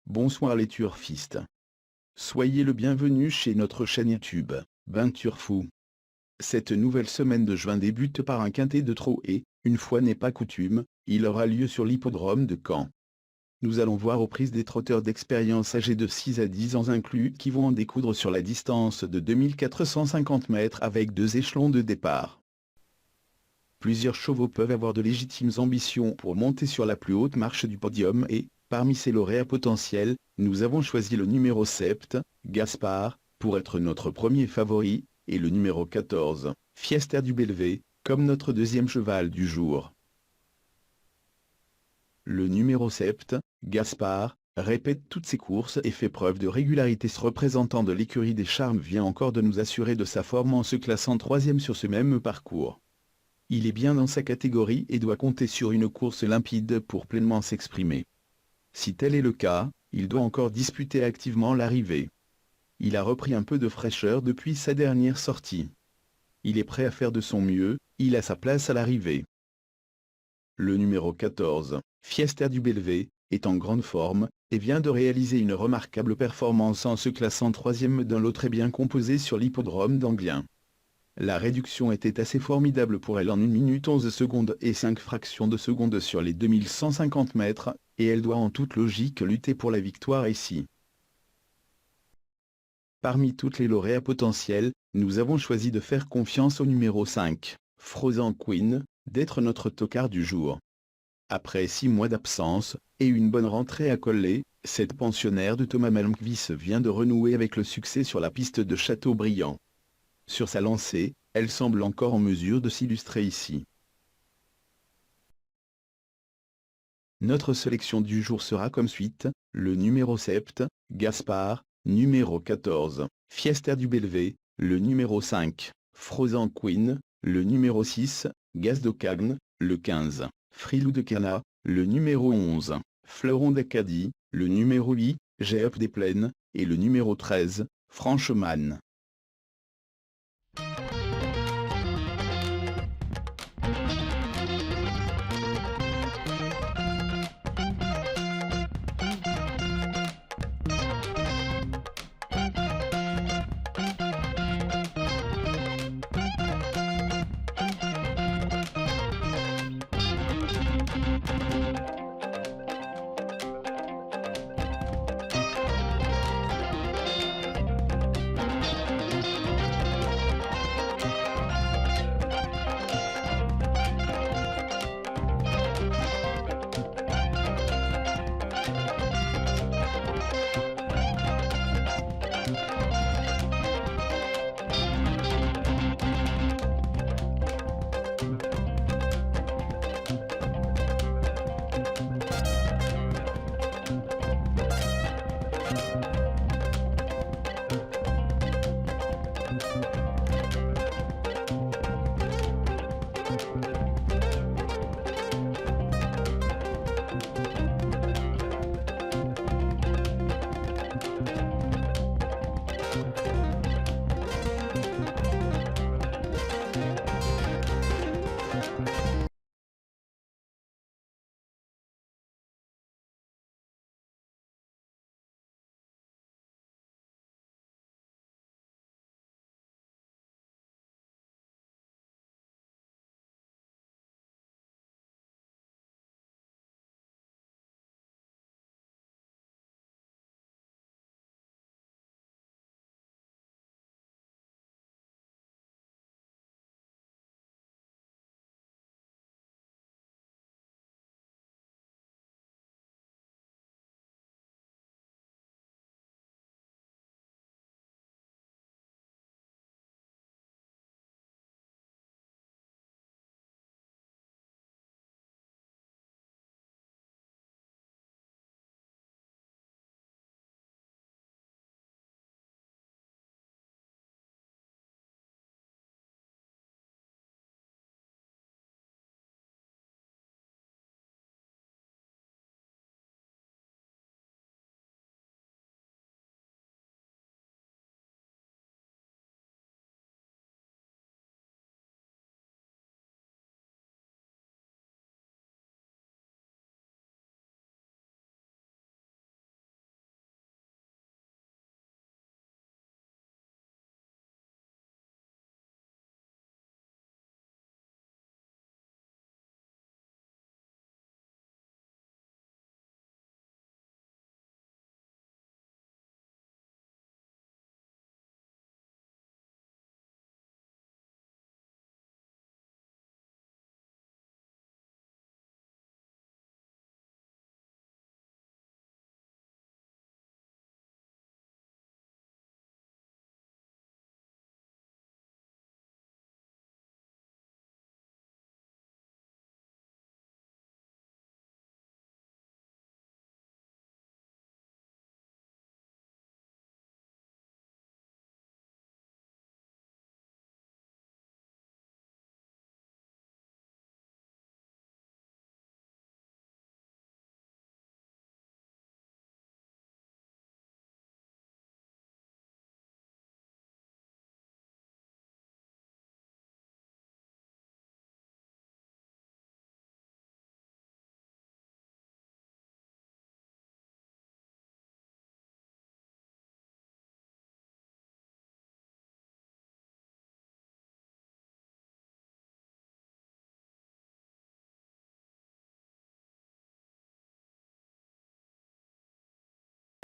Bonsoir les turfistes. Soyez le bienvenu chez notre chaîne YouTube, Ben Turfou. Cette nouvelle semaine de juin débute par un quintet de trot et, une fois n'est pas coutume, il aura lieu sur l'hippodrome de Caen. Nous allons voir aux prises des trotteurs d'expérience âgés de 6 à 10 ans inclus qui vont en découdre sur la distance de 2450 mètres avec 2 échelons de départ. Plusieurs chevaux peuvent avoir de légitimes ambitions pour monter sur la plus haute marche du podium et, parmi ces lauréats potentiels, nous avons choisi le numéro 7, Gaspard, pour être notre premier favori, et le numéro 14, Fiesta du Belvé, comme notre deuxième cheval du jour. Le numéro 7, Gaspard, répète toutes ses courses et fait preuve de régularité. Ce représentant de l'écurie des Charmes vient encore de nous assurer de sa forme en se classant 3e sur ce même parcours. Il est bien dans sa catégorie et doit compter sur une course limpide pour pleinement s'exprimer. Si tel est le cas, il doit encore disputer activement l'arrivée. Il a repris un peu de fraîcheur depuis sa dernière sortie. Il est prêt à faire de son mieux, il a sa place à l'arrivée. Le numéro 14, Fiesta du Belvé, est en grande forme, et vient de réaliser une remarquable performance en se classant 3e d'un lot très bien composé sur l'hippodrome d'Anglien. La réduction était assez formidable pour elle en 1 minute 11 secondes et 5 fractions de seconde sur les 2150 mètres, et elle doit en toute logique lutter pour la victoire ici. Parmi toutes les lauréats potentiels, nous avons choisi de faire confiance au numéro 5, Frozen Queen, d'être notre tocard du jour. Après 6 mois d'absence, et une bonne rentrée à Collet, cette pensionnaire de Thomas Malmquist vient de renouer avec le succès sur la piste de Châteaubriand. Sur sa lancée, elle semble encore en mesure de s'illustrer ici. Notre sélection du jour sera comme suite, le numéro 7, Gaspard, numéro 14, Fiesta du Belvé, le numéro 5, Frozen Queen, le numéro 6, Gaz d'Ocagne, le 15, Frilou de Cana, le numéro 11, Fleuron d'Acadie, le numéro 8, Géop des Plaines, et le numéro 13, Francheman.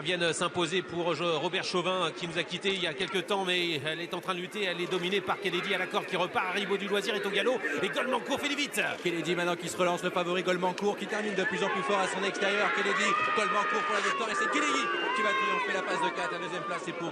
Viennent s'imposer pour Robert Chauvin qui nous a quittés il y a quelques temps, mais elle est en train de lutter, elle est dominée par Kennedy à la corde qui repart. Ribot du Loisir est au galop et Goldmancourt fait vite. Kennedy maintenant qui se relance, le favori Goldmancourt qui termine de plus en plus fort à son extérieur. Kennedy, Goldmancourt pour la victoire et c'est Kennedy qui va triompher. La passe de 4, la deuxième place c'est pour